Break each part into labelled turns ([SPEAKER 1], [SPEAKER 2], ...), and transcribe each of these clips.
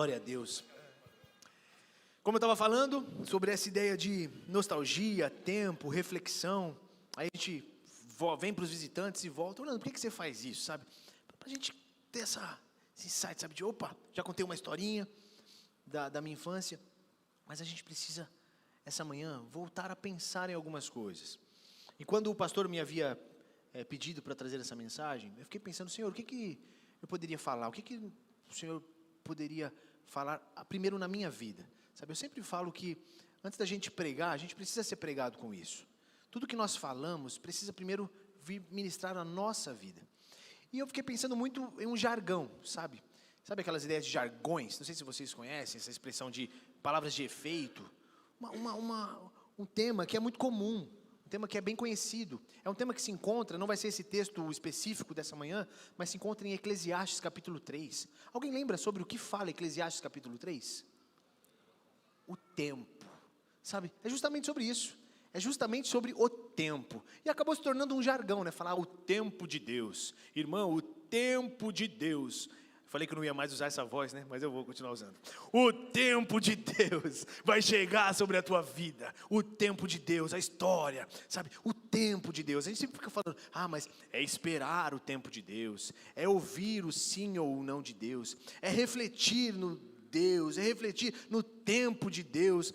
[SPEAKER 1] Glória a Deus. Como eu estava falando sobre essa ideia de nostalgia, tempo, reflexão, aí a gente vem para os visitantes e volta. Orlando, por que você faz isso, sabe? Para a gente ter esse insight, sabe? De opa, já contei uma historinha da minha infância, mas a gente precisa, essa manhã, voltar a pensar em algumas coisas. E quando o pastor me havia pedido para trazer essa mensagem, eu fiquei pensando, Senhor, o que eu poderia falar? O que o Senhor poderia falar primeiro na minha vida? Sabe, eu sempre falo que antes da gente pregar, a gente precisa ser pregado com isso. Tudo que nós falamos precisa primeiro vir ministrar a nossa vida. E eu fiquei pensando muito em um jargão, sabe? Sabe aquelas ideias de jargões? Não sei se vocês conhecem essa expressão de palavras de efeito. Um tema que é muito comum, um tema que é bem conhecido. É um tema que se encontra, não vai ser esse texto específico dessa manhã, mas se encontra em Eclesiastes capítulo 3. Alguém lembra sobre o que fala Eclesiastes capítulo 3? O tempo, sabe? É justamente sobre isso. É justamente sobre o tempo. E acabou se tornando um jargão, né? Falar o tempo de Deus. Irmão, o tempo de Deus. Falei que eu não ia mais usar essa voz, né? Mas eu vou continuar usando. O tempo de Deus vai chegar sobre a tua vida. O tempo de Deus, a história, sabe? O tempo de Deus. A gente sempre fica falando, mas é esperar o tempo de Deus. É ouvir o sim ou o não de Deus. É refletir no Deus. É refletir no tempo de Deus.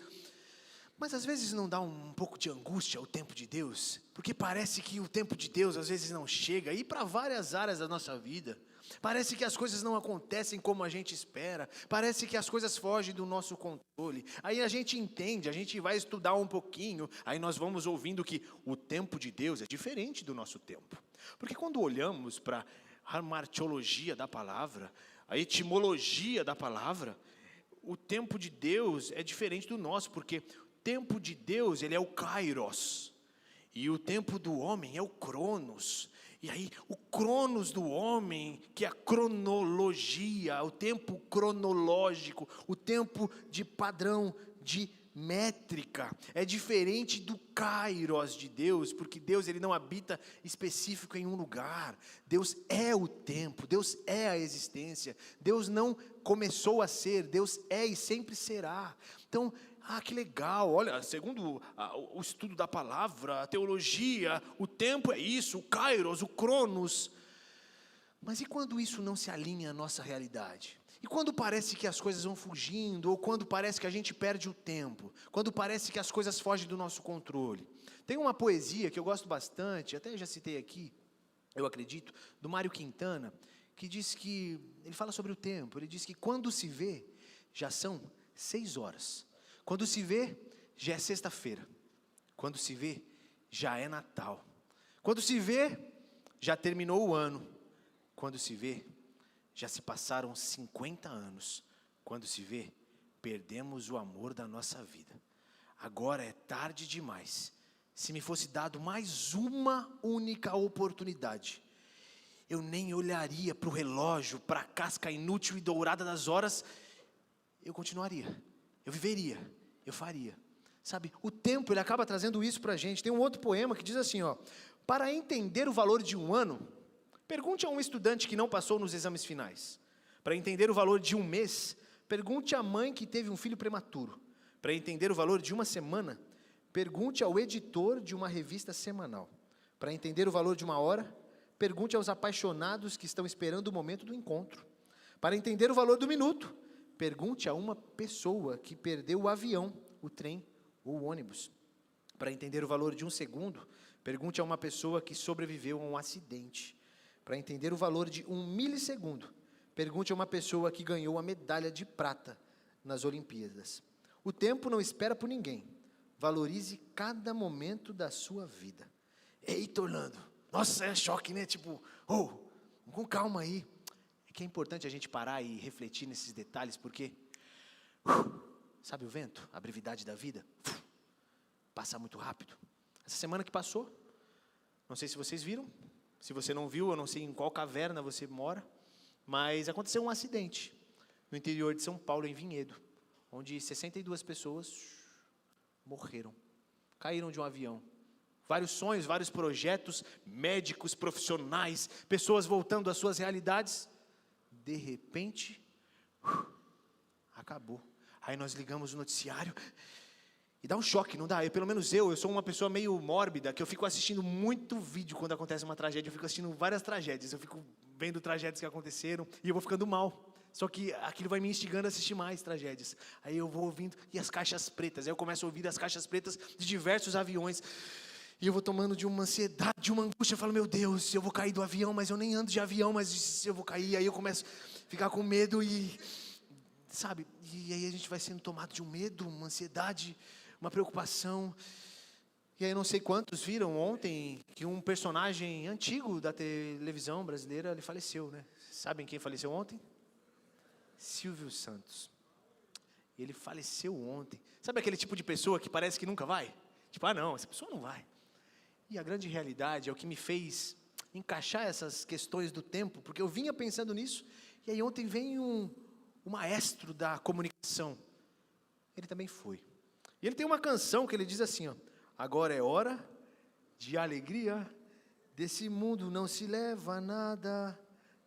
[SPEAKER 1] Mas às vezes não dá um pouco de angústia o tempo de Deus? Porque parece que o tempo de Deus às vezes não chega. E para várias áreas da nossa vida. Parece que as coisas não acontecem como a gente espera. Parece que as coisas fogem do nosso controle. Aí a gente entende, a gente vai estudar um pouquinho. Aí nós vamos ouvindo que o tempo de Deus é diferente do nosso tempo. Porque quando olhamos para a martiologia da palavra, a etimologia da palavra, o tempo de Deus é diferente do nosso. Porque o tempo de Deus, ele é o kairos. E o tempo do homem é o cronos. E aí, o cronos do homem, que é a cronologia, o tempo cronológico, o tempo de padrão, de métrica, é diferente do kairos de Deus, porque Deus ele não habita específico em um lugar. Deus é o tempo, Deus é a existência. Deus não começou a ser, Deus é e sempre será. Então, que legal, olha, segundo o estudo da palavra, a teologia, o tempo é isso, o kairos, o cronos. Mas e quando isso não se alinha à nossa realidade? E quando parece que as coisas vão fugindo, ou quando parece que a gente perde o tempo, quando parece que as coisas fogem do nosso controle? Tem uma poesia que eu gosto bastante, até já citei aqui, eu acredito, do Mário Quintana, que diz que, ele fala sobre o tempo, ele diz que quando se vê, já são 6 horas. Quando se vê, já é sexta-feira. Quando se vê, já é Natal. Quando se vê, já terminou o ano. Quando se vê, já se passaram 50 anos. Quando se vê, perdemos o amor da nossa vida. Agora é tarde demais. Se me fosse dado mais uma única oportunidade, eu nem olharia para o relógio, para a casca inútil e dourada das horas. Eu continuaria. Eu viveria, eu faria. Sabe, o tempo ele acaba trazendo isso para a gente. Tem um outro poema que diz assim, para entender o valor de um ano, pergunte a um estudante que não passou nos exames finais. Para entender o valor de um mês, pergunte à mãe que teve um filho prematuro. Para entender o valor de uma semana, pergunte ao editor de uma revista semanal. Para entender o valor de uma hora, pergunte aos apaixonados que estão esperando o momento do encontro. Para entender o valor do minuto, pergunte a uma pessoa que perdeu o avião, o trem ou o ônibus. Para entender o valor de um segundo, pergunte a uma pessoa que sobreviveu a um acidente. Para entender o valor de um milissegundo, pergunte a uma pessoa que ganhou a medalha de prata nas Olimpíadas. O tempo não espera por ninguém. Valorize cada momento da sua vida. Eita, Orlando, nossa, é choque, né? Tipo, com calma aí. Que é importante a gente parar e refletir nesses detalhes, porque, sabe o vento, a brevidade da vida, passa muito rápido. Essa semana que passou, não sei se vocês viram, se você não viu, eu não sei em qual caverna você mora, mas aconteceu um acidente no interior de São Paulo, em Vinhedo, onde 62 pessoas morreram, caíram de um avião. Vários sonhos, vários projetos, médicos, profissionais, pessoas voltando às suas realidades. De repente, acabou. Aí nós ligamos o noticiário e dá um choque, não dá? Pelo menos eu sou uma pessoa meio mórbida, que eu fico assistindo muito vídeo quando acontece uma tragédia, eu fico assistindo várias tragédias, eu fico vendo tragédias que aconteceram e eu vou ficando mal. Só que aquilo vai me instigando a assistir mais tragédias. Aí eu vou ouvindo, e as caixas pretas, aí eu começo a ouvir as caixas pretas de diversos aviões, e eu vou tomando de uma ansiedade, de uma angústia, eu falo, meu Deus, eu vou cair do avião, mas eu nem ando de avião, mas eu vou cair, aí eu começo a ficar com medo e, sabe, e aí a gente vai sendo tomado de um medo, uma ansiedade, uma preocupação. E aí não sei quantos viram ontem que um personagem antigo da televisão brasileira, ele faleceu, né? Sabem quem faleceu ontem? Silvio Santos. Ele faleceu ontem. Sabe aquele tipo de pessoa que parece que nunca vai? Tipo, não, essa pessoa não vai. E a grande realidade é o que me fez encaixar essas questões do tempo, porque eu vinha pensando nisso, e aí ontem vem um maestro da comunicação. Ele também foi. E ele tem uma canção que ele diz assim, ó: agora é hora de alegria, desse mundo não se leva nada,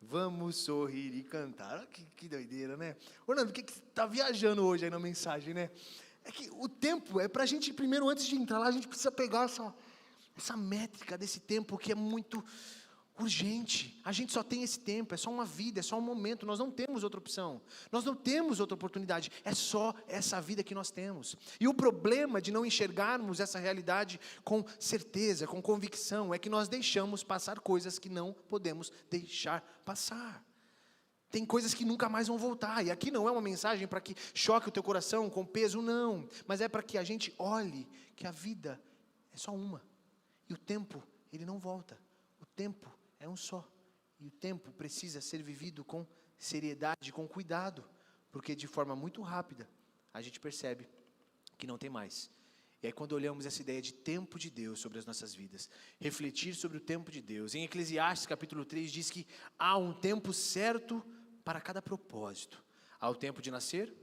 [SPEAKER 1] vamos sorrir e cantar. Que doideira, né? Orlando, o que você está viajando hoje aí na mensagem, né? É que o tempo é para a gente, primeiro, antes de entrar lá, a gente precisa pegar essa métrica desse tempo que é muito urgente. A gente só tem esse tempo, é só uma vida, é só um momento, nós não temos outra opção, nós não temos outra oportunidade, é só essa vida que nós temos. E o problema de não enxergarmos essa realidade com certeza, com convicção, é que nós deixamos passar coisas que não podemos deixar passar. Tem coisas que nunca mais vão voltar, e aqui não é uma mensagem para que choque o teu coração com peso, não, mas é para que a gente olhe que a vida é só uma, e o tempo, ele não volta, o tempo é um só, e o tempo precisa ser vivido com seriedade, com cuidado, porque de forma muito rápida, a gente percebe que não tem mais. E aí quando olhamos essa ideia de tempo de Deus sobre as nossas vidas, refletir sobre o tempo de Deus, em Eclesiastes capítulo 3 diz que há um tempo certo para cada propósito. Há o tempo de nascer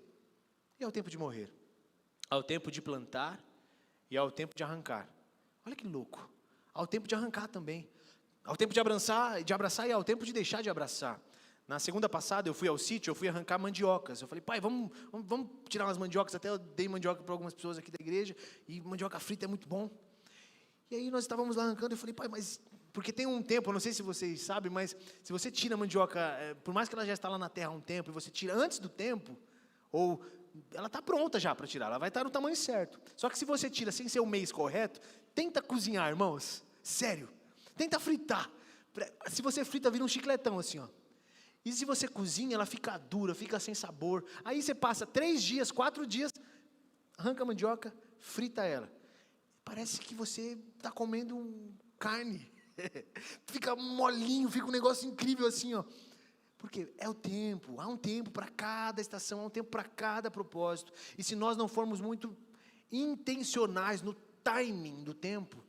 [SPEAKER 1] e há o tempo de morrer. Há o tempo de plantar e há o tempo de arrancar. Olha que louco. Há o tempo de arrancar também. Há o tempo de abraçar e há o tempo de deixar de abraçar. Na segunda passada eu fui ao sítio, eu fui arrancar mandiocas. Eu falei, pai, vamos tirar umas mandiocas. Até eu dei mandioca para algumas pessoas aqui da igreja. E mandioca frita é muito bom. E aí nós estávamos lá arrancando. Eu falei, pai, mas... Porque tem um tempo, eu não sei se vocês sabem, mas se você tira a mandioca, por mais que ela já está lá na terra há um tempo, e você tira antes do tempo, ou ela está pronta já para tirar, ela vai estar no tamanho certo. Só que se você tira sem ser o mês correto, tenta cozinhar, irmãos. Sério. Tenta fritar. Se você frita, vira um chicletão assim, ó. E se você cozinha, ela fica dura, fica sem sabor. Aí você passa 3 dias, 4 dias, arranca a mandioca, frita ela. Parece que você está comendo carne. Fica molinho, fica um negócio incrível assim, ó. Porque é o tempo, há um tempo para cada estação, há um tempo para cada propósito. E se nós não formos muito intencionais no timing do tempo,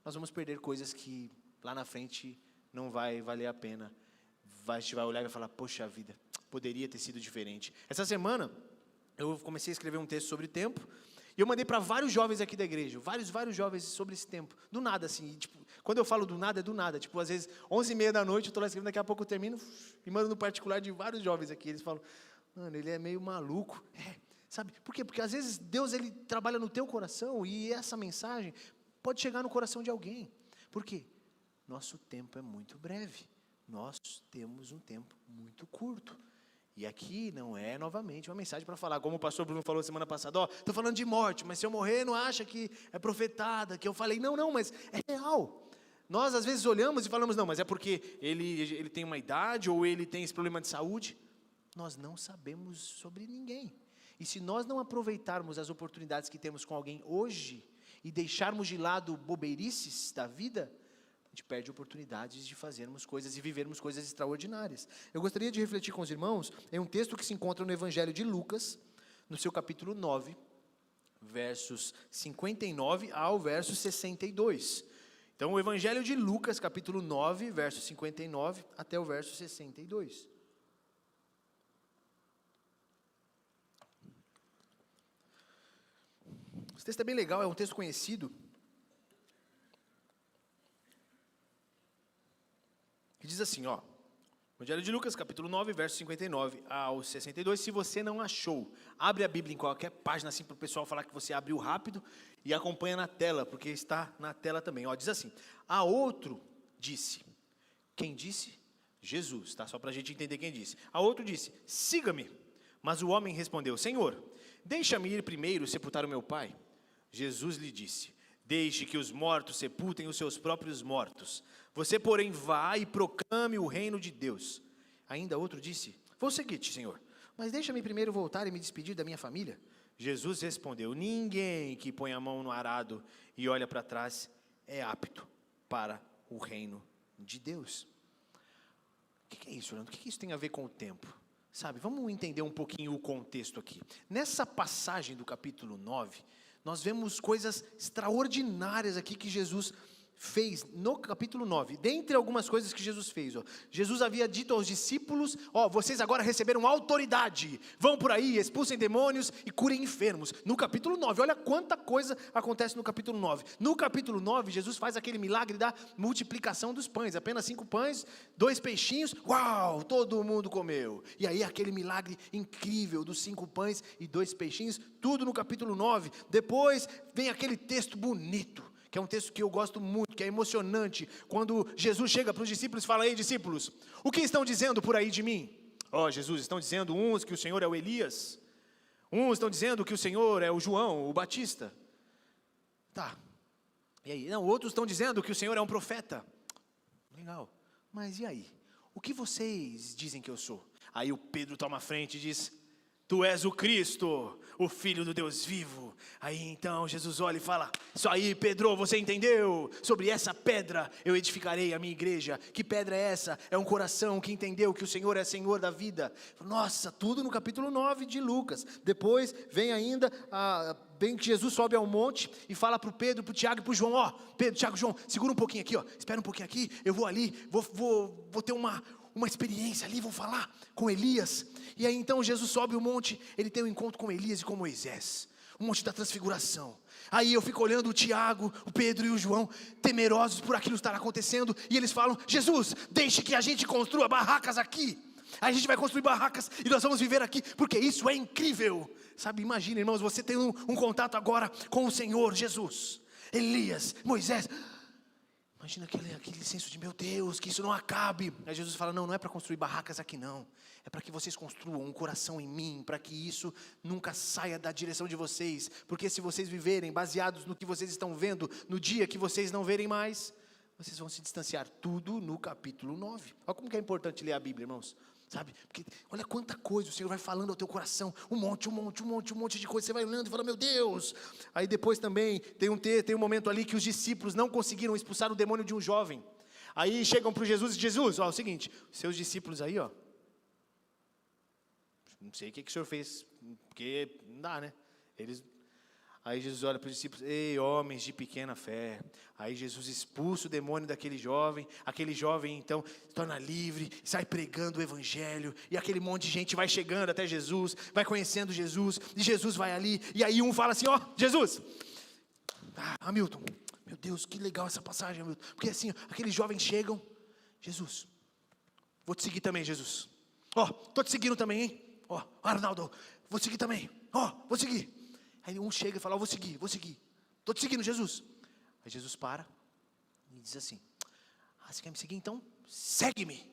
[SPEAKER 1] nós vamos perder coisas que lá na frente não vai valer a pena. A gente vai olhar e vai falar, poxa vida, poderia ter sido diferente. Essa semana, eu comecei a escrever um texto sobre tempo, e eu mandei para vários jovens aqui da igreja, vários jovens sobre esse tempo, do nada assim, tipo, quando eu falo do nada, é do nada, tipo, às vezes, 11h30 da noite, eu estou lá escrevendo, daqui a pouco eu termino, e mando no particular de vários jovens aqui, eles falam, mano, ele é meio maluco, sabe, por quê? Porque às vezes Deus, ele trabalha no teu coração, e essa mensagem pode chegar no coração de alguém, por quê? Nosso tempo é muito breve, nós temos um tempo muito curto. E aqui não é, novamente, uma mensagem para falar, como o pastor Bruno falou semana passada, estou falando de morte, mas se eu morrer, não acha que é profetada, que eu falei, não, mas é real. Nós, às vezes, olhamos e falamos, não, mas é porque ele tem uma idade, ou ele tem esse problema de saúde. Nós não sabemos sobre ninguém. E se nós não aproveitarmos as oportunidades que temos com alguém hoje, e deixarmos de lado bobeirices da vida, a gente perde oportunidades de fazermos coisas e vivermos coisas extraordinárias. Eu gostaria de refletir com os irmãos em um texto que se encontra no Evangelho de Lucas, no seu capítulo 9, versos 59 ao verso 62. Então, o Evangelho de Lucas, capítulo 9, verso 59 até o verso 62. Esse texto é bem legal, é um texto conhecido, que diz assim, Evangelho de Lucas, capítulo 9, verso 59 ao 62. Se você não achou, abre a Bíblia em qualquer página, assim, para o pessoal falar que você abriu rápido, e acompanha na tela, porque está na tela também. Ó, diz assim: a outro disse. Quem disse? Jesus, tá? Só para a gente entender quem disse. A outro disse: siga-me. Mas o homem respondeu: Senhor, deixa-me ir primeiro sepultar o meu pai. Jesus lhe disse: deixe que os mortos sepultem os seus próprios mortos. Você, porém, vá e proclame o reino de Deus. Ainda outro disse: vou seguir-te, Senhor, mas deixa-me primeiro voltar e me despedir da minha família. Jesus respondeu: ninguém que põe a mão no arado e olha para trás é apto para o reino de Deus. O que é isso, Orlando? O que isso tem a ver com o tempo? Sabe, vamos entender um pouquinho o contexto aqui. Nessa passagem do capítulo 9, nós vemos coisas extraordinárias aqui que Jesus fez no capítulo 9, dentre algumas coisas que Jesus fez, Jesus havia dito aos discípulos: vocês agora receberam autoridade, vão por aí, expulsem demônios e curem enfermos. No capítulo 9, olha quanta coisa acontece no capítulo 9. No capítulo 9, Jesus faz aquele milagre da multiplicação dos pães, apenas 5 pães, 2 peixinhos, uau, todo mundo comeu. E aí aquele milagre incrível dos 5 pães e 2 peixinhos, tudo no capítulo 9. Depois vem aquele texto bonito, que é um texto que eu gosto muito, que é emocionante, quando Jesus chega para os discípulos e fala: ei, discípulos, o que estão dizendo por aí de mim? Jesus, estão dizendo uns que o Senhor é o Elias, uns estão dizendo que o Senhor é o João, o Batista. Tá, e aí? Não, outros estão dizendo que o Senhor é um profeta. Legal, mas e aí? O que vocês dizem que eu sou? Aí o Pedro toma a frente e diz: tu és o Cristo, o Filho do Deus vivo. Aí então Jesus olha e fala: isso aí, Pedro, você entendeu? Sobre essa pedra eu edificarei a minha igreja. Que pedra é essa? É um coração que entendeu que o Senhor é Senhor da vida. Nossa, tudo no capítulo 9 de Lucas. Depois vem ainda, bem que Jesus sobe ao monte e fala para o Pedro, para o Tiago e para o João: Pedro, Tiago, João, segura um pouquinho aqui, espera um pouquinho aqui, eu vou ali, vou ter uma experiência ali, vou falar com Elias. E aí então Jesus sobe o monte, ele tem um encontro com Elias e com Moisés, o monte da transfiguração. Aí eu fico olhando o Tiago, o Pedro e o João, temerosos por aquilo estar acontecendo, e eles falam: Jesus, deixe que a gente construa barracas aqui. A gente vai construir barracas e nós vamos viver aqui, porque isso é incrível. Sabe, imagina, irmãos, você tem um contato agora com o Senhor Jesus, Elias, Moisés. Imagina aquele senso de: meu Deus, que isso não acabe. Aí Jesus fala: não é para construir barracas aqui não. É para que vocês construam um coração em mim, para que isso nunca saia da direção de vocês. Porque se vocês viverem baseados no que vocês estão vendo, no dia que vocês não verem mais, vocês vão se distanciar. Tudo no capítulo 9. Olha como que é importante ler a Bíblia, irmãos. Sabe, porque olha quanta coisa o Senhor vai falando ao teu coração, um monte de coisa, você vai olhando e fala: meu Deus. Aí depois também tem um momento ali que os discípulos não conseguiram expulsar o demônio de um jovem. Aí chegam para Jesus e Jesus, é o seguinte, seus discípulos aí, não sei o que o Senhor fez, porque não dá, né? Aí Jesus olha para os discípulos: ei, homens de pequena fé. Aí Jesus expulsa o demônio daquele jovem. Aquele jovem então se torna livre, sai pregando o evangelho. E aquele monte de gente vai chegando até Jesus, vai conhecendo Jesus. E Jesus vai ali, e aí um fala assim: Jesus, Hamilton, meu Deus, que legal essa passagem, Hamilton. Porque assim, aqueles jovens chegam: Jesus, vou te seguir também, Jesus. Estou te seguindo também, hein? Arnaldo, vou seguir também. Vou seguir. Aí um chega e fala: vou seguir, estou te seguindo, Jesus. Aí Jesus para e diz assim: você quer me seguir? Então segue-me.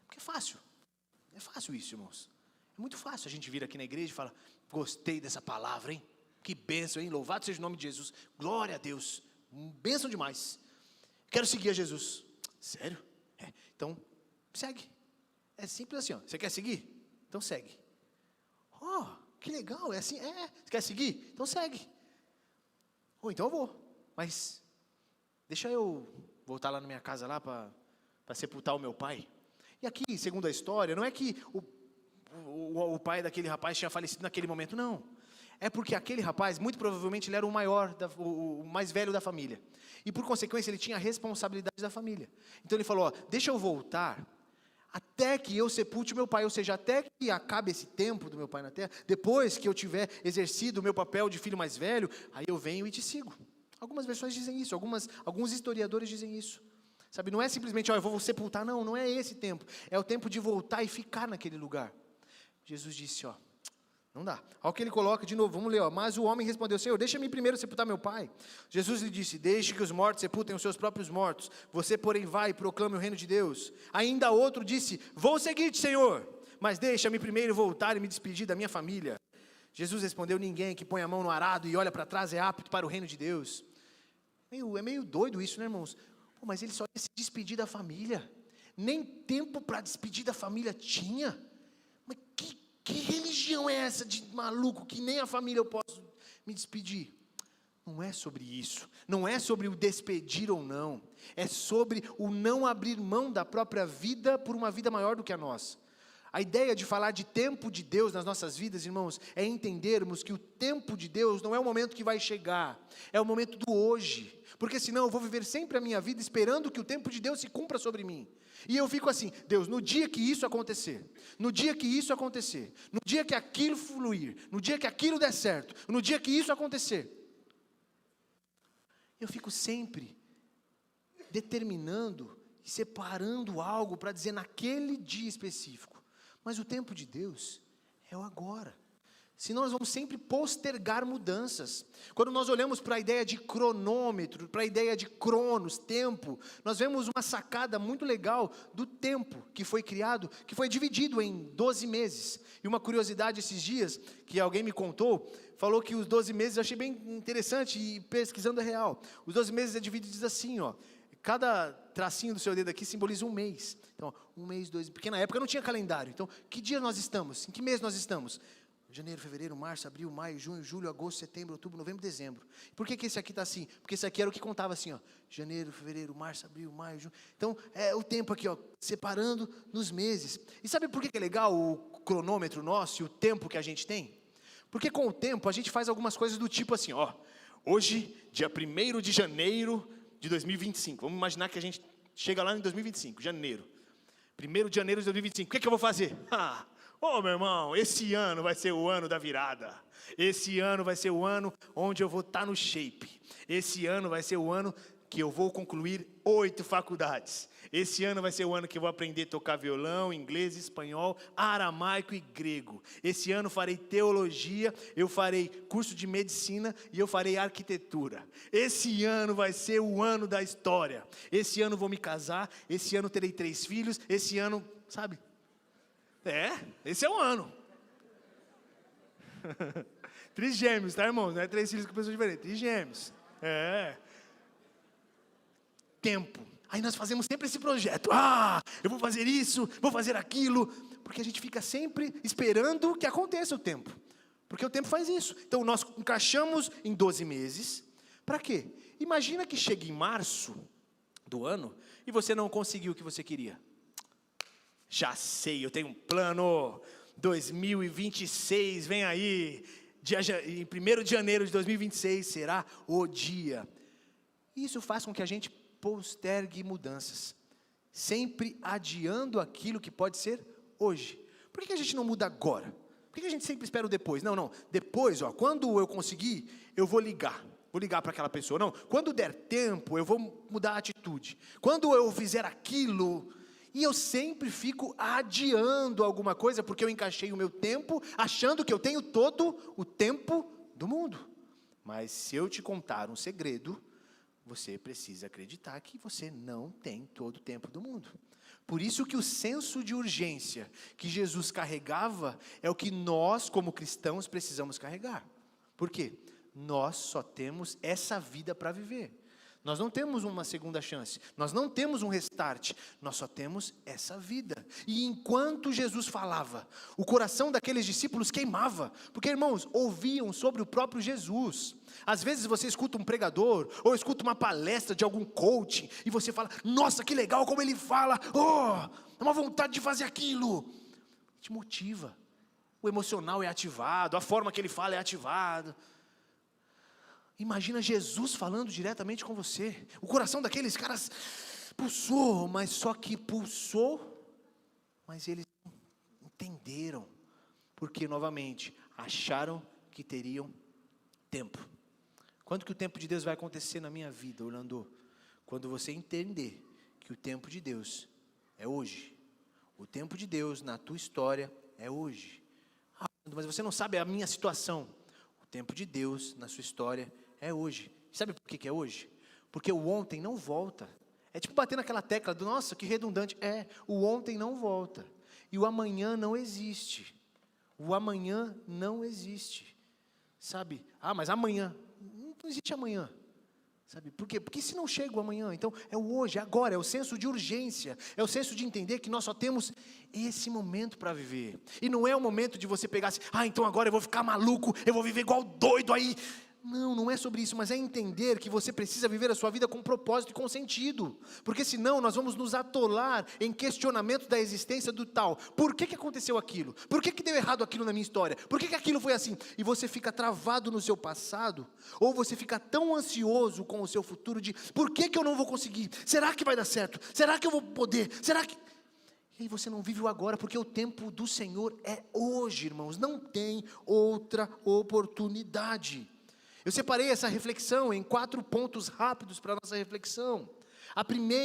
[SPEAKER 1] Porque é fácil isso, irmãos. É muito fácil a gente vir aqui na igreja e falar: gostei dessa palavra, hein? Que bênção, hein? Louvado seja o nome de Jesus, glória a Deus, bênção demais, quero seguir a Jesus. Sério? Então segue. É simples assim, você quer seguir? Então segue. Que legal, é assim, você quer seguir? Então segue. Então eu vou, mas deixa eu voltar lá na minha casa lá para sepultar o meu pai. E aqui, segundo a história, não é que o pai daquele rapaz tinha falecido naquele momento, não. É porque aquele rapaz, muito provavelmente, ele era o mais velho da família. E por consequência, ele tinha a responsabilidade da família. Então ele falou: deixa eu voltar até que eu sepulte o meu pai, ou seja, até que acabe esse tempo do meu pai na terra, depois que eu tiver exercido o meu papel de filho mais velho, aí eu venho e te sigo. Algumas versões dizem isso, alguns historiadores dizem isso. Sabe, não é simplesmente, eu vou sepultar, não é esse tempo. É o tempo de voltar e ficar naquele lugar. Jesus disse, não dá. Olha o que ele coloca de novo, vamos ler, mas o homem respondeu, Senhor, deixa-me primeiro sepultar meu pai. Jesus lhe disse, deixe que os mortos sepultem os seus próprios mortos, você porém vai e proclame o reino de Deus. Ainda outro disse, vou seguir-te, Senhor, mas deixa-me primeiro voltar e me despedir da minha família. Jesus respondeu, ninguém que põe a mão no arado e olha para trás é apto para o reino de Deus. É meio doido isso, né, irmãos? Mas ele só ia se despedir da família, nem tempo para despedir da família tinha. Mas que religião é essa de maluco, que nem a família eu posso me despedir? Não é sobre isso, não é sobre o despedir ou não, é sobre o não abrir mão da própria vida por uma vida maior do que a nossa. A ideia de falar de tempo de Deus nas nossas vidas, irmãos, é entendermos que o tempo de Deus não é o momento que vai chegar, é o momento do hoje, porque senão eu vou viver sempre a minha vida esperando que o tempo de Deus se cumpra sobre mim, e eu fico assim, Deus, no dia que isso acontecer, no dia que isso acontecer, no dia que aquilo fluir, no dia que aquilo der certo, no dia que isso acontecer, eu fico sempre determinando, separando algo para dizer naquele dia específico. Mas o tempo de Deus é o agora. Senão nós vamos sempre postergar mudanças. Quando nós olhamos para a ideia de cronômetro, para a ideia de cronos, tempo, nós vemos uma sacada muito legal do tempo que foi criado, que foi dividido em 12 meses. E uma curiosidade esses dias, que alguém me contou, falou que os 12 meses, eu achei bem interessante, e pesquisando é real. Os 12 meses é dividido assim, cada tracinho do seu dedo aqui simboliza um mês. Então, um mês, dois, porque na época não tinha calendário. Então, que dia nós estamos? Em que mês nós estamos? Janeiro, fevereiro, março, abril, maio, junho, julho, agosto, setembro, outubro, novembro, dezembro. Por que esse aqui está assim? Porque esse aqui era o que contava assim, janeiro, fevereiro, março, abril, maio, junho. Então, é o tempo aqui, separando nos meses. E sabe por que é legal o cronômetro nosso e o tempo que a gente tem? Porque com o tempo a gente faz algumas coisas do tipo assim, hoje, dia 1º de janeiro de 2025. Vamos imaginar que a gente chega lá em 2025, janeiro. 1º de janeiro de 2025. O que eu vou fazer? Meu irmão, esse ano vai ser o ano da virada. Esse ano vai ser o ano onde eu vou estar no shape. Esse ano vai ser o ano que eu vou concluir 8 faculdades. Esse ano vai ser o ano que eu vou aprender a tocar violão, inglês, espanhol, aramaico e grego. Esse ano farei teologia, eu farei curso de medicina e eu farei arquitetura. Esse ano vai ser o ano da história. Esse ano vou me casar, esse ano terei 3 filhos, esse ano, sabe? Esse é o ano. Trigêmeos, tá, irmãos? Não é 3 filhos com pessoas diferentes, trigêmeos. Tempo. Aí nós fazemos sempre esse projeto. Eu vou fazer isso, vou fazer aquilo. Porque a gente fica sempre esperando que aconteça o tempo. Porque o tempo faz isso. Então nós encaixamos em 12 meses. Para quê? Imagina que chegue em março do ano e você não conseguiu o que você queria. Já sei, eu tenho um plano. 2026 vem aí. Em 1º de janeiro de 2026 será o dia. Isso faz com que a gente postergue mudanças, sempre adiando aquilo que pode ser hoje. Por que a gente não muda agora? Por que a gente sempre espera o depois? Não, depois, quando eu conseguir, eu vou ligar para aquela pessoa. Não, quando der tempo, eu vou mudar a atitude. Quando eu fizer aquilo, e eu sempre fico adiando alguma coisa, porque eu encaixei o meu tempo, achando que eu tenho todo o tempo do mundo. Mas se eu te contar um segredo, você precisa acreditar que você não tem todo o tempo do mundo. Por isso que o senso de urgência que Jesus carregava é o que nós, como cristãos, precisamos carregar. Por quê? Nós só temos essa vida para viver. Nós não temos uma segunda chance, nós não temos um restart, nós só temos essa vida. E enquanto Jesus falava, o coração daqueles discípulos queimava, porque, irmãos, ouviam sobre o próprio Jesus. Às vezes você escuta um pregador, ou escuta uma palestra de algum coach, e você fala, nossa, que legal como ele fala, é uma vontade de fazer aquilo. Te motiva, o emocional é ativado, a forma que ele fala é ativada. Imagina Jesus falando diretamente com você. O coração daqueles caras pulsou, mas só que pulsou, mas eles entenderam, porque novamente acharam que teriam tempo. Quando que o tempo de Deus vai acontecer na minha vida, Orlando? Quando você entender que que o tempo de Deus é hoje. O tempo de Deus na tua história é hoje. Ah, mas você não sabe a minha situação. O tempo de Deus na sua história é hoje. Sabe por que é hoje? Porque o ontem não volta. É tipo bater naquela tecla do, nossa, que redundante. O ontem não volta. E o amanhã não existe. O amanhã não existe. Sabe? Ah, mas amanhã. Não existe amanhã. Sabe? Por quê? Porque se não chega o amanhã, então é o hoje, é agora, é o senso de urgência, é o senso de entender que nós só temos esse momento para viver. E não é o momento de você pegar assim, então agora eu vou ficar maluco, eu vou viver igual doido aí. Não é sobre isso, mas é entender que você precisa viver a sua vida com propósito e com sentido. Porque senão nós vamos nos atolar em questionamento da existência do tal. Por que aconteceu aquilo? Por que deu errado aquilo na minha história? Por que aquilo foi assim? E você fica travado no seu passado, ou você fica tão ansioso com o seu futuro de, por que eu não vou conseguir? Será que vai dar certo? Será que eu vou poder? Será que... E aí você não vive o agora, porque o tempo do Senhor é hoje, irmãos. Não tem outra oportunidade. Eu separei essa reflexão em 4 pontos rápidos para a nossa reflexão.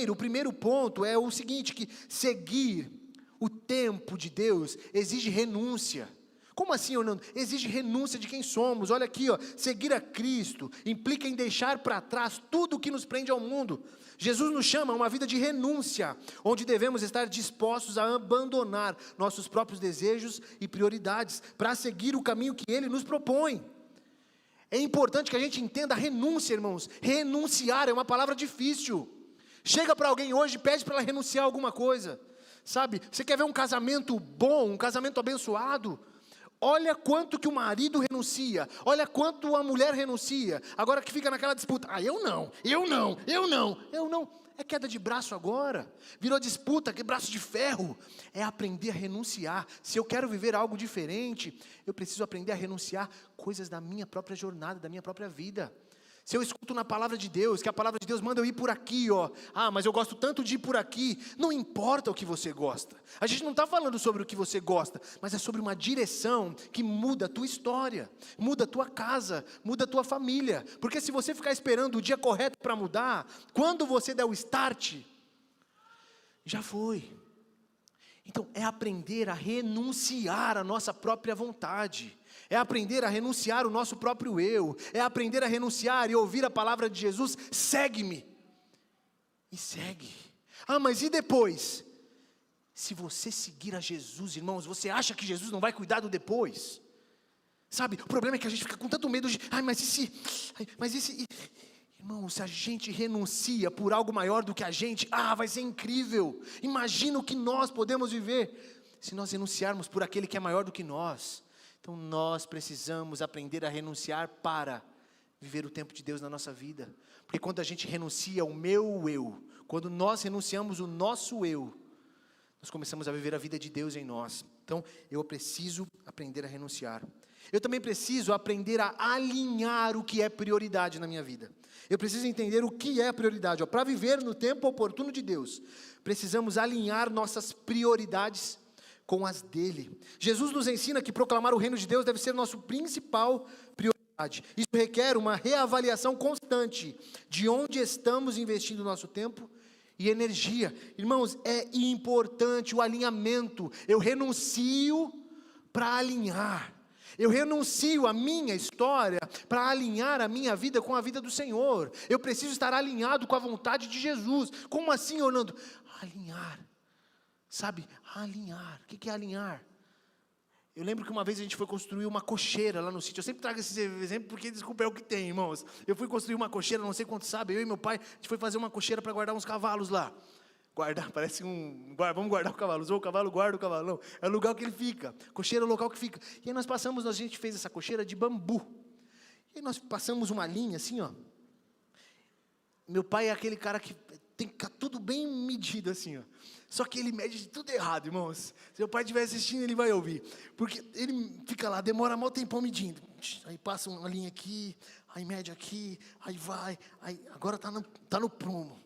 [SPEAKER 1] O primeiro ponto é o seguinte, que seguir o tempo de Deus exige renúncia. Como assim, Orlando? Exige renúncia de quem somos. Olha aqui, seguir a Cristo implica em deixar para trás tudo o que nos prende ao mundo. Jesus nos chama a uma vida de renúncia, onde devemos estar dispostos a abandonar nossos próprios desejos e prioridades, para seguir o caminho que Ele nos propõe. É importante que a gente entenda a renúncia, irmãos. Renunciar é uma palavra difícil. Chega para alguém hoje e pede para ela renunciar a alguma coisa. Sabe, você quer ver um casamento bom, um casamento abençoado? Olha quanto que o marido renuncia, olha quanto a mulher renuncia. Agora que fica naquela disputa, eu não. É queda de braço agora, virou disputa, que braço de ferro. É aprender a renunciar. Se eu quero viver algo diferente, eu preciso aprender a renunciar coisas da minha própria jornada, da minha própria vida. Se eu escuto na palavra de Deus, que a palavra de Deus manda eu ir por aqui, mas eu gosto tanto de ir por aqui. Não importa o que você gosta. A gente não está falando sobre o que você gosta, mas é sobre uma direção que muda a tua história, muda a tua casa, muda a tua família. Porque se você ficar esperando o dia correto para mudar, quando você der o start, já foi. Então é aprender a renunciar à nossa própria vontade. É aprender a renunciar o nosso próprio eu. É aprender a renunciar e ouvir a palavra de Jesus, segue-me. E segue. Mas e depois? Se você seguir a Jesus, irmãos, você acha que Jesus não vai cuidar do depois? Sabe, o problema é que a gente fica com tanto medo de, mas e se... Irmãos, se a gente renuncia por algo maior do que a gente, vai ser incrível. Imagina o que nós podemos viver, se nós renunciarmos por aquele que é maior do que nós. Então nós precisamos aprender a renunciar para viver o tempo de Deus na nossa vida. Porque quando a gente renuncia o meu eu, quando nós renunciamos o nosso eu, nós começamos a viver a vida de Deus em nós. Então eu preciso aprender a renunciar. Eu também preciso aprender a alinhar o que é prioridade na minha vida. Eu preciso entender o que é prioridade. Para viver no tempo oportuno de Deus, precisamos alinhar nossas prioridades com as dele. Jesus nos ensina que proclamar o reino de Deus deve ser nosso principal prioridade. Isso requer uma reavaliação constante de onde estamos investindo nosso tempo e energia. Irmãos, é importante o alinhamento. Eu renuncio para alinhar. Eu renuncio a minha história para alinhar a minha vida com a vida do Senhor. Eu preciso estar alinhado com a vontade de Jesus. Como assim, Orlando? Alinhar. Sabe, alinhar. O que é alinhar? Eu lembro que uma vez a gente foi construir uma cocheira lá no sítio. Eu sempre trago esse exemplo porque, desculpa, é o que tem, irmãos. Eu fui construir uma cocheira, não sei quantos sabem, eu e meu pai, a gente foi fazer uma cocheira para guardar uns cavalos lá. Guardar, parece vamos guardar o cavalo. Usou o cavalo, guarda o cavalo. Não, é o lugar que ele fica. Cocheira é o local que fica. E aí a gente fez essa cocheira de bambu. E aí nós passamos uma linha assim, Meu pai é aquele cara que tem que ficar tudo bem medido assim, Só que ele mede tudo errado, irmãos. Se meu pai estiver assistindo, ele vai ouvir. Porque ele fica lá, demora mal tempão medindo. Aí passa uma linha aqui, aí mede aqui, aí vai. Aí agora está no prumo.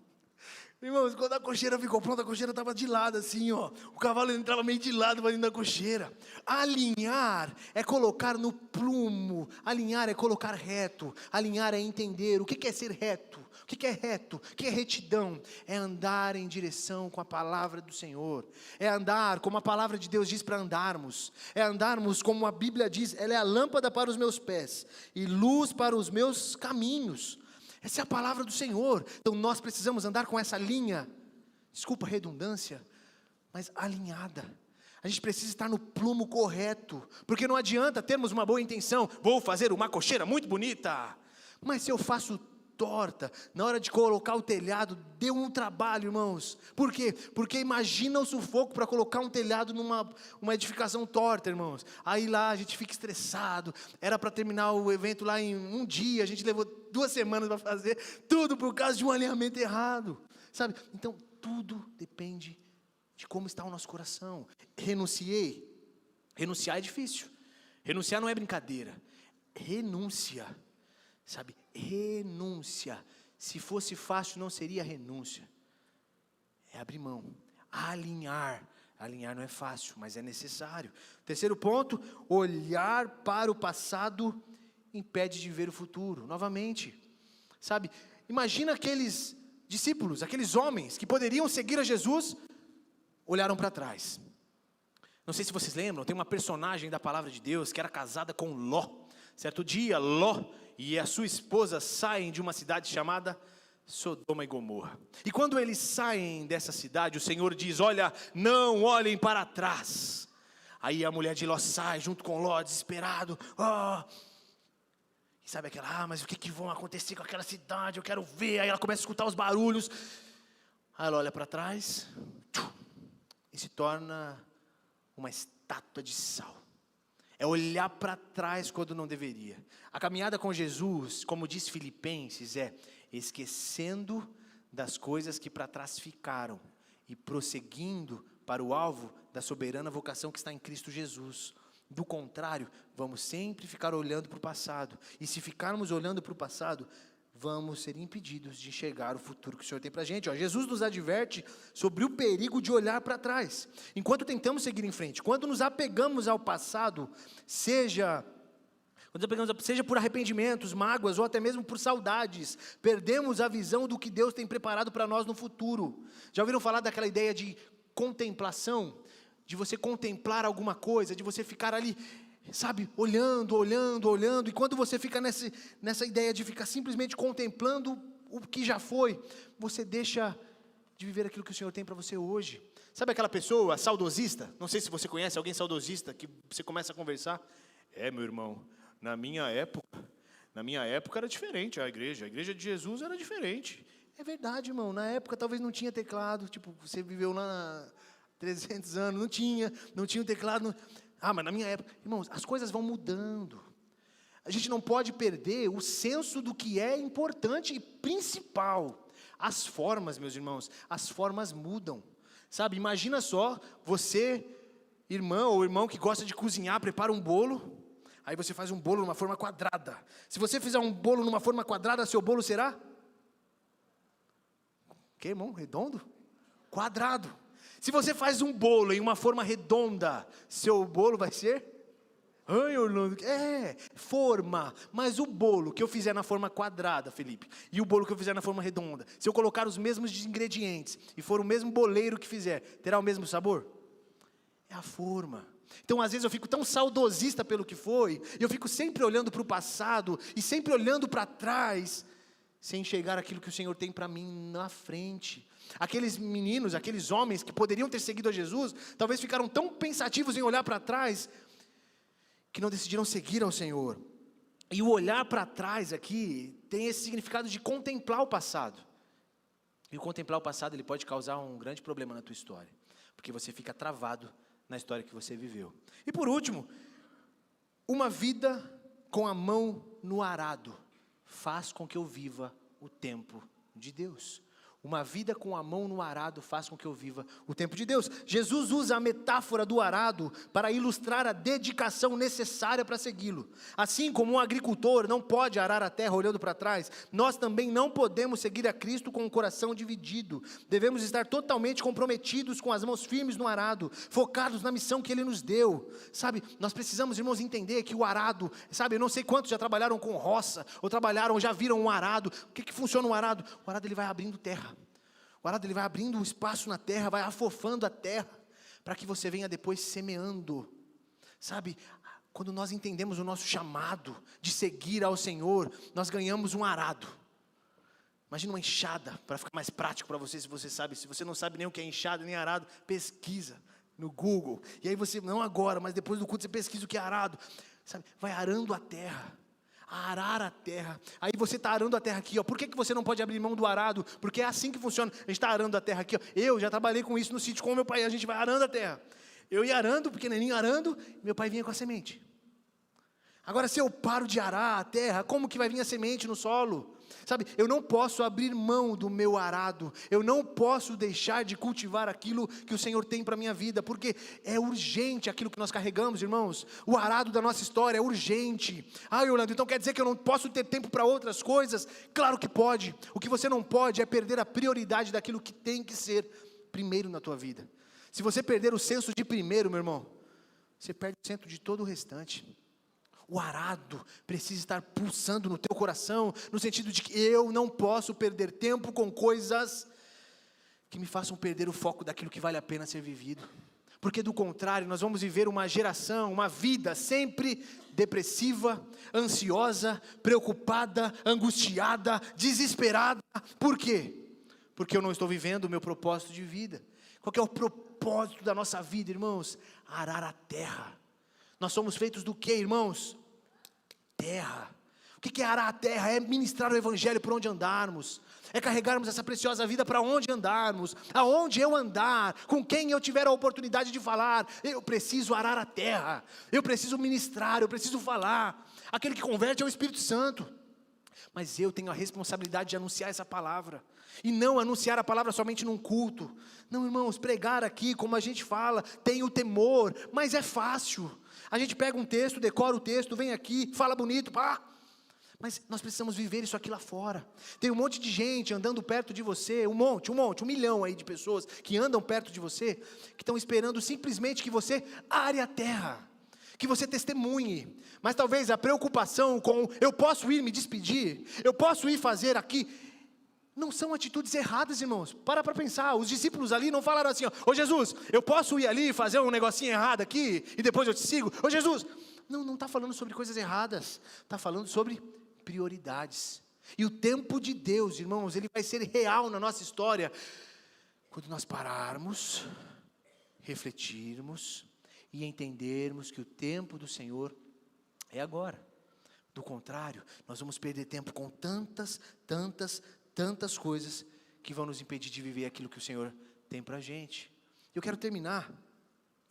[SPEAKER 1] Irmãos, quando a cocheira ficou pronta, a cocheira estava de lado assim, ó. O cavalo entrava meio de lado para dentro da cocheira. Alinhar é colocar no plumo. Alinhar é colocar reto. Alinhar é entender o que é ser reto. O que é reto? O que é retidão? É andar em direção com a palavra do Senhor. É andar como a palavra de Deus diz para andarmos. É andarmos como a Bíblia diz, ela é a lâmpada para os meus pés e luz para os meus caminhos. Essa é a palavra do Senhor. Então nós precisamos andar com essa linha, desculpa a redundância, mas alinhada. A gente precisa estar no plumo correto, porque não adianta termos uma boa intenção, vou fazer uma cocheira muito bonita, mas se eu faço torta, na hora de colocar o telhado, deu um trabalho, irmãos. Por quê? Porque imagina o sufoco para colocar um telhado numa edificação torta, irmãos. Aí lá a gente fica estressado, era para terminar o evento lá em um dia, a gente levou 2 semanas para fazer, tudo por causa de um alinhamento errado, sabe? Então tudo depende de como está o nosso coração. Renunciar é difícil, renunciar não é brincadeira, renúncia, sabe, renúncia, se fosse fácil não seria renúncia, é abrir mão, alinhar não é fácil, mas é necessário. Terceiro ponto, olhar para o passado impede de ver o futuro, novamente, sabe, imagina aqueles discípulos, aqueles homens que poderiam seguir a Jesus, olharam para trás. Não sei se vocês lembram, tem uma personagem da palavra de Deus que era casada com Ló. Certo dia, Ló e a sua esposa saem de uma cidade chamada Sodoma e Gomorra. E quando eles saem dessa cidade, o Senhor diz, olha, não olhem para trás. Aí a mulher de Ló sai junto com Ló, desesperado. E sabe aquela, mas o que vão acontecer com aquela cidade? Eu quero ver. Aí ela começa a escutar os barulhos. Aí ela olha para trás e se torna uma estátua de sal. É olhar para trás quando não deveria. A caminhada com Jesus, como diz Filipenses, é esquecendo das coisas que para trás ficaram e prosseguindo para o alvo da soberana vocação que está em Cristo Jesus. Do contrário, vamos sempre ficar olhando para o passado. E se ficarmos olhando para o passado, vamos ser impedidos de enxergar o futuro que o Senhor tem para a gente. Jesus nos adverte sobre o perigo de olhar para trás, enquanto tentamos seguir em frente. Quando nos apegamos ao passado, seja por arrependimentos, mágoas, ou até mesmo por saudades, perdemos a visão do que Deus tem preparado para nós no futuro. Já ouviram falar daquela ideia de contemplação? De você contemplar alguma coisa, de você ficar ali, sabe, olhando, e quando você fica nessa ideia de ficar simplesmente contemplando o que já foi, você deixa de viver aquilo que o Senhor tem para você hoje. Sabe aquela pessoa saudosista? Não sei se você conhece alguém saudosista, que você começa a conversar. Meu irmão, na minha época era diferente a igreja de Jesus era diferente. É verdade, irmão, na época talvez não tinha teclado, tipo, você viveu lá 300 anos, não tinha o teclado. Mas na minha época, irmãos, as coisas vão mudando. A gente não pode perder o senso do que é importante e principal. As formas, meus irmãos, as formas mudam. Sabe, imagina só, você, irmã ou irmão que gosta de cozinhar, prepara um bolo, aí você faz um bolo numa forma quadrada. Se você fizer um bolo numa forma quadrada, seu bolo será? O que, irmão? Redondo? Quadrado. Se você faz um bolo em uma forma redonda, seu bolo vai ser? Orlando, forma. Mas o bolo que eu fizer na forma quadrada, Felipe, e o bolo que eu fizer na forma redonda, se eu colocar os mesmos ingredientes e for o mesmo boleiro que fizer, terá o mesmo sabor? É a forma. Então, às vezes eu fico tão saudosista pelo que foi, eu fico sempre olhando para o passado e sempre olhando para trás, sem enxergar aquilo que o Senhor tem para mim na frente. Aqueles meninos, aqueles homens que poderiam ter seguido a Jesus, talvez ficaram tão pensativos em olhar para trás, que não decidiram seguir ao Senhor. E o olhar para trás aqui, tem esse significado de contemplar o passado. E o contemplar o passado, ele pode causar um grande problema na tua história, porque você fica travado na história que você viveu. E por último, uma vida com a mão no arado, faz com que eu viva o tempo de Deus. Uma vida com a mão no arado faz com que eu viva o tempo de Deus. Jesus usa a metáfora do arado para ilustrar a dedicação necessária para segui-lo. Assim como um agricultor não pode arar a terra olhando para trás, nós também não podemos seguir a Cristo com o coração dividido. Devemos estar totalmente comprometidos com as mãos firmes no arado, focados na missão que Ele nos deu. Sabe, nós precisamos, irmãos, entender que o arado, sabe, eu não sei quantos já trabalharam com roça, ou trabalharam, ou já viram um arado. O que funciona um arado? O arado ele vai abrindo terra. O arado ele vai abrindo um espaço na terra, vai afofando a terra, para que você venha depois semeando. Sabe, quando nós entendemos o nosso chamado de seguir ao Senhor, nós ganhamos um arado. Imagina uma enxada, para ficar mais prático para você, se você sabe. Se você não sabe nem o que é enxada, nem arado, pesquisa no Google. E aí você, não agora, mas depois do culto, você pesquisa o que é arado. Sabe, vai arando a terra. Arar a terra. Aí você está arando a terra aqui, ó. Por que você não pode abrir mão do arado? Porque é assim que funciona. A gente está arando a terra aqui, ó. Eu já trabalhei com isso no sítio com o meu pai. A gente vai arando a terra. Eu ia arando, pequenininho arando, meu pai vinha com a semente. Agora, se eu paro de arar a terra, como que vai vir a semente no solo? Sabe, eu não posso abrir mão do meu arado, eu não posso deixar de cultivar aquilo que o Senhor tem para a minha vida, porque é urgente aquilo que nós carregamos, irmãos. O arado da nossa história é urgente. Orlando, então quer dizer que eu não posso ter tempo para outras coisas? Claro que pode. O que você não pode é perder a prioridade daquilo que tem que ser primeiro na tua vida. Se você perder o senso de primeiro, meu irmão, você perde o senso de todo o restante. O arado precisa estar pulsando no teu coração, no sentido de que eu não posso perder tempo com coisas que me façam perder o foco daquilo que vale a pena ser vivido. Porque do contrário, nós vamos viver uma geração, uma vida sempre depressiva, ansiosa, preocupada, angustiada, desesperada. Por quê? Porque eu não estou vivendo o meu propósito de vida. Qual que é o propósito da nossa vida, irmãos? Arar a terra. Nós somos feitos do que, irmãos? Terra. O que é arar a terra? É ministrar o evangelho por onde andarmos, é carregarmos essa preciosa vida para onde andarmos, aonde eu andar, com quem eu tiver a oportunidade de falar. Eu preciso arar a terra, eu preciso ministrar, eu preciso falar. Aquele que converte é o Espírito Santo, mas eu tenho a responsabilidade de anunciar essa palavra, e não anunciar a palavra somente num culto. Não, irmãos, pregar aqui, como a gente fala, tem o temor, mas é fácil. A gente pega um texto, decora o texto, vem aqui, fala bonito, pá. Mas nós precisamos viver isso aqui lá fora. Tem um monte de gente andando perto de você, um milhão aí de pessoas que andam perto de você, que estão esperando simplesmente que você are a terra, que você testemunhe. Mas talvez a preocupação com, eu posso ir me despedir, eu posso ir fazer aqui, não são atitudes erradas, irmãos. Para pensar, os discípulos ali não falaram assim, ô Jesus, eu posso ir ali fazer um negocinho errado aqui, e depois eu te sigo? Ô Jesus, não está falando sobre coisas erradas, está falando sobre prioridades. E o tempo de Deus, irmãos, ele vai ser real na nossa história, quando nós pararmos, refletirmos, e entendermos que o tempo do Senhor é agora. Do contrário, nós vamos perder tempo com tantas coisas que vão nos impedir de viver aquilo que o Senhor tem para a gente. Eu quero terminar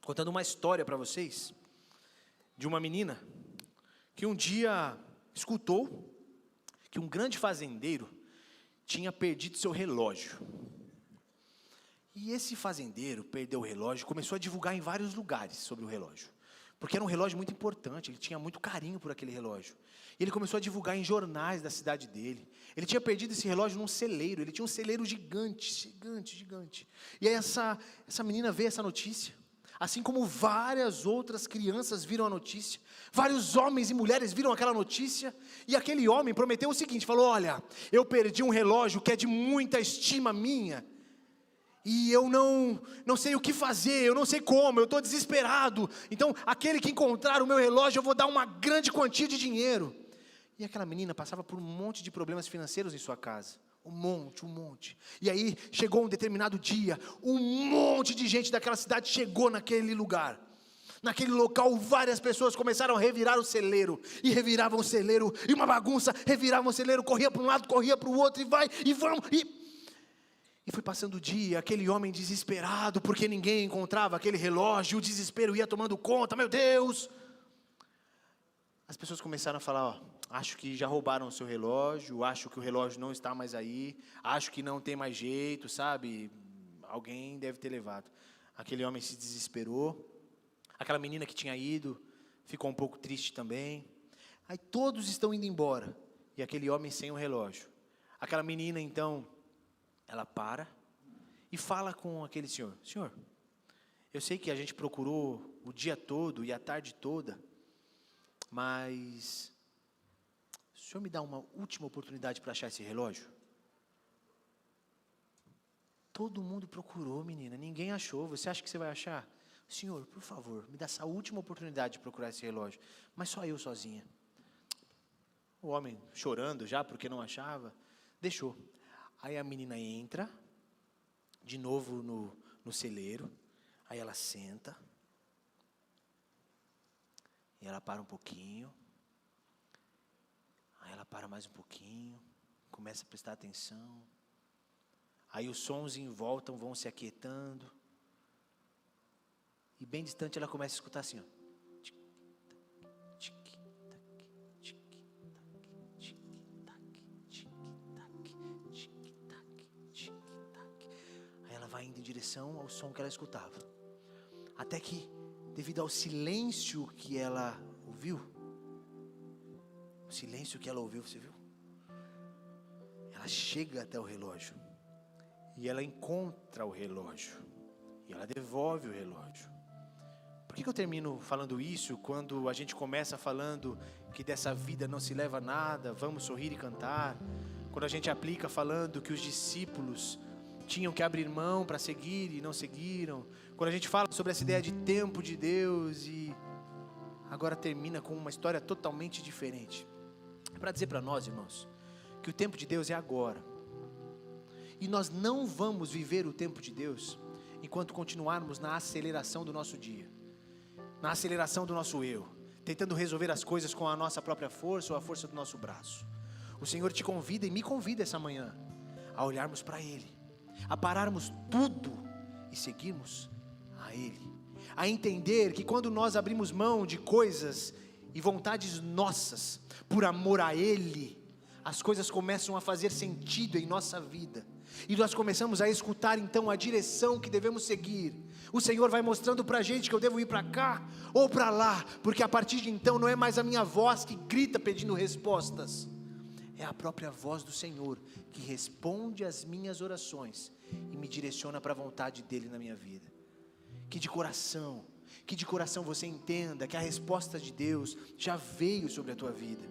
[SPEAKER 1] contando uma história para vocês, de uma menina, que um dia escutou que um grande fazendeiro tinha perdido seu relógio. E esse fazendeiro perdeu o relógio, começou a divulgar em vários lugares sobre o relógio, porque era um relógio muito importante, ele tinha muito carinho por aquele relógio. E ele começou a divulgar em jornais da cidade dele. Ele tinha perdido esse relógio num celeiro, ele tinha um celeiro gigante. E aí essa menina vê essa notícia, assim como várias outras crianças viram a notícia, vários homens e mulheres viram aquela notícia, e aquele homem prometeu o seguinte, falou, olha, eu perdi um relógio que é de muita estima minha, e eu não sei o que fazer, eu não sei como, eu estou desesperado, então aquele que encontrar o meu relógio, eu vou dar uma grande quantia de dinheiro. E aquela menina passava por um monte de problemas financeiros em sua casa, um monte, e aí chegou um determinado dia, um monte de gente daquela cidade chegou naquele lugar, naquele local, várias pessoas começaram a revirar o celeiro, e reviravam o celeiro, e uma bagunça, reviravam o celeiro, corria para um lado, corria para o outro, e foi passando o dia, aquele homem desesperado, porque ninguém encontrava aquele relógio, o desespero ia tomando conta, meu Deus. as pessoas começaram a falar, ó, acho que já roubaram o seu relógio, acho que o relógio não está mais aí, acho que não tem mais jeito, sabe? Alguém deve ter levado. Aquele homem se desesperou, aquela menina que tinha ido ficou um pouco triste também. Aí todos estão indo embora, e aquele homem sem o relógio. Aquela menina, então, ela para e fala com aquele senhor: senhor, eu sei que a gente procurou o dia todo e a tarde toda, mas o senhor me dá uma última oportunidade para achar esse relógio? Todo mundo procurou, menina, ninguém achou. Você acha que você vai achar? Senhor, por favor, me dá essa última oportunidade de procurar esse relógio, mas só eu sozinha. O homem chorando já porque não achava, deixou. Aí a menina entra de novo no celeiro, aí ela senta, e ela para um pouquinho, aí ela para mais um pouquinho, começa a prestar atenção, aí os sons em volta vão se aquietando, e bem distante ela começa a escutar assim, ó. Aí ela vai indo em direção ao som que ela escutava, até que, devido ao silêncio que ela ouviu, você viu? Ela chega até o relógio, e ela encontra o relógio, e ela devolve o relógio. Por que eu termino falando isso, quando a gente começa falando que dessa vida não se leva nada, vamos sorrir e cantar, quando a gente aplica falando que os discípulos tinham que abrir mão para seguir e não seguiram, quando a gente fala sobre essa ideia de tempo de Deus e agora termina com uma história totalmente diferente? É para dizer para nós, irmãos, que o tempo de Deus é agora, e nós não vamos viver o tempo de Deus enquanto continuarmos na aceleração do nosso dia, na aceleração do nosso eu, tentando resolver as coisas com a nossa própria força ou a força do nosso braço. O Senhor te convida e me convida essa manhã a olharmos para Ele, a pararmos tudo e seguirmos a Ele, a entender que quando nós abrimos mão de coisas e vontades nossas, por amor a Ele, as coisas começam a fazer sentido em nossa vida, e nós começamos a escutar então a direção que devemos seguir. O Senhor vai mostrando para a gente que eu devo ir para cá ou para lá, porque a partir de então não é mais a minha voz que grita pedindo respostas, é a própria voz do Senhor que responde às minhas orações e me direciona para a vontade dEle na minha vida. Que de coração você entenda que a resposta de Deus já veio sobre a tua vida.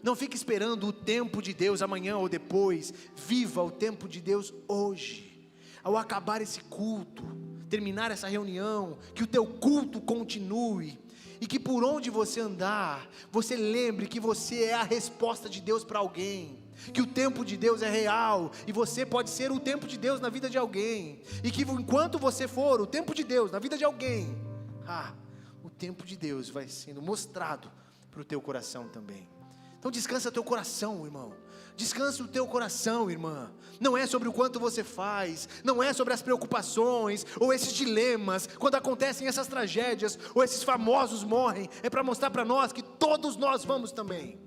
[SPEAKER 1] Não fique esperando o tempo de Deus amanhã ou depois, viva o tempo de Deus hoje. Ao acabar esse culto, terminar essa reunião, que o teu culto continue, e que por onde você andar, você lembre que você é a resposta de Deus para alguém, que o tempo de Deus é real, e você pode ser o tempo de Deus na vida de alguém, e que enquanto você for o tempo de Deus na vida de alguém, o tempo de Deus vai sendo mostrado para o teu coração também. Então descansa teu coração, irmão. Descansa o teu coração, irmã. Não é sobre o quanto você faz, não é sobre as preocupações ou esses dilemas, quando acontecem essas tragédias ou esses famosos morrem, é para mostrar para nós que todos nós vamos também.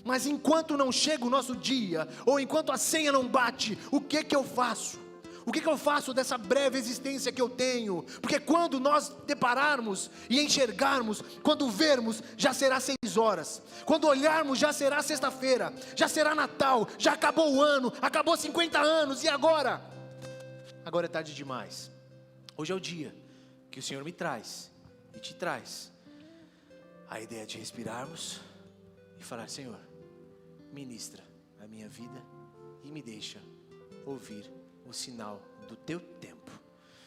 [SPEAKER 1] Mas enquanto não chega o nosso dia, ou enquanto a senha não bate, o que eu faço? O que eu faço dessa breve existência que eu tenho? Porque quando nós depararmos e enxergarmos, quando vermos, já será 6 horas. Quando olharmos, já será sexta-feira, já será Natal, já acabou o ano, acabou 50 anos, e agora? Agora é tarde demais. Hoje é o dia que o Senhor me traz e te traz a ideia de respirarmos e falar: Senhor, ministra a minha vida e me deixa ouvir o sinal do teu tempo.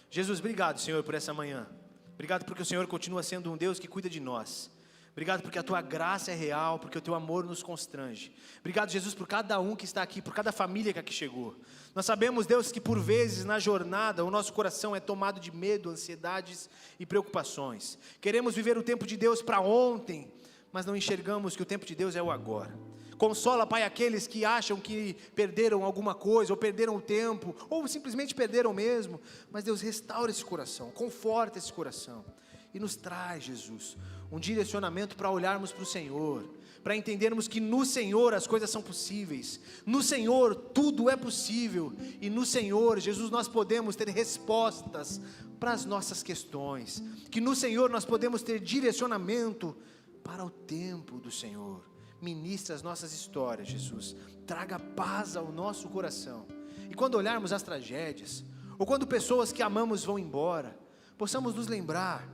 [SPEAKER 1] Jesus, obrigado, Senhor, por essa manhã. Obrigado porque o Senhor continua sendo um Deus que cuida de nós. Obrigado porque a tua graça é real, porque o teu amor nos constrange. Obrigado, Jesus, por cada um que está aqui, por cada família que aqui chegou. Nós sabemos, Deus, que por vezes na jornada o nosso coração é tomado de medo, ansiedades e preocupações. Queremos viver o tempo de Deus para ontem, mas não enxergamos que o tempo de Deus é o agora. Consola, Pai, aqueles que acham que perderam alguma coisa, ou perderam o tempo, ou simplesmente perderam mesmo. Mas Deus, restaura esse coração, conforta esse coração, e nos traz, Jesus, um direcionamento para olharmos para o Senhor, para entendermos que no Senhor as coisas são possíveis, no Senhor tudo é possível, e no Senhor, Jesus, nós podemos ter respostas para as nossas questões, que no Senhor nós podemos ter direcionamento para o tempo do Senhor. Ministra as nossas histórias, Jesus, traga paz ao nosso coração, e quando olharmos as tragédias, ou quando pessoas que amamos vão embora, possamos nos lembrar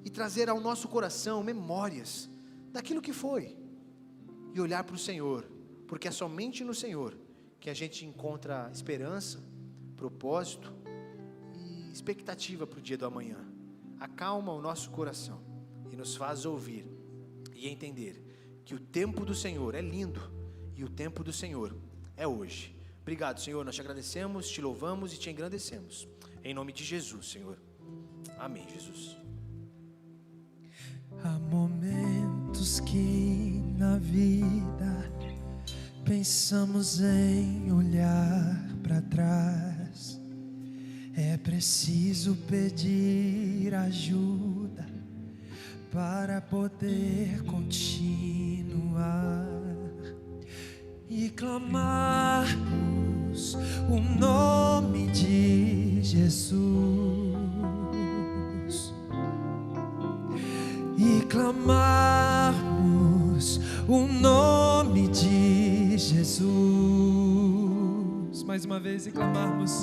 [SPEAKER 1] e trazer ao nosso coração memórias daquilo que foi, e olhar para o Senhor, porque é somente no Senhor que a gente encontra esperança, propósito e expectativa para o dia do amanhã. Acalma o nosso coração e nos faz ouvir e entender que o tempo do Senhor é lindo e o tempo do Senhor é hoje. Obrigado, Senhor, nós te agradecemos, te louvamos e te engrandecemos, em nome de Jesus, Senhor, amém. Jesus.
[SPEAKER 2] Há momentos que na vida pensamos em olhar para trás. É preciso pedir ajuda para poder continuar e clamarmos o nome de Jesus. E clamarmos o nome de Jesus. Mais uma vez, e clamarmos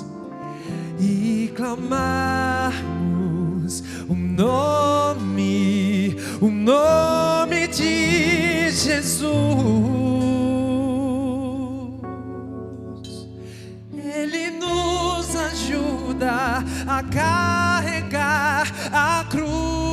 [SPEAKER 2] o nome de Jesus. Ele nos ajuda a carregar a cruz.